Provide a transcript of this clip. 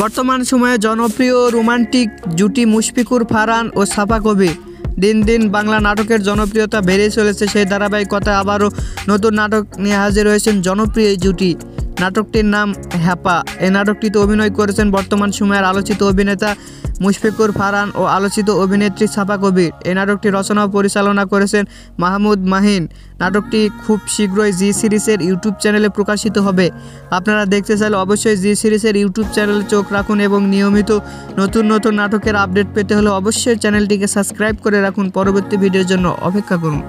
বর্তমান সময়ে জনপ্রিয় রোমান্টিক জুটি মুশফিকুর ফারহান ও সাফা কবির। দিন দিন বাংলা নাটকের জনপ্রিয়তা বেড়েই চলেছে। সেই ধারাবাহিকতায় আবারও নতুন নাটক নিয়ে হাজির হয়েছেন জনপ্রিয় এই জুটি। নাটকটির নাম হ্যাপা। এই নাটকটিতে অভিনয় করেছেন বর্তমান সময়ের আলোচিত অভিনেতা মুশফিকুর ফারহান ও আলোচিত অভিনেত্রী সাফা কবির। এই নাটকটি রচনা ও পরিচালনা করেছেন মাহমুদ মাহিন। নাটকটি খুব শীঘ্রই জি সিরিজের ইউটিউব চ্যানেলে প্রকাশিত হবে। আপনারা দেখতে চাইলে অবশ্যই জি সিরিজের ইউটিউব চ্যানেলে চোখ রাখুন এবং নিয়মিত নতুন নতুন নাটকের আপডেট পেতে হলে অবশ্যই চ্যানেলটিকে সাবস্ক্রাইব করে রাখুন। পরবর্তী ভিডিওর জন্য অপেক্ষা করুন।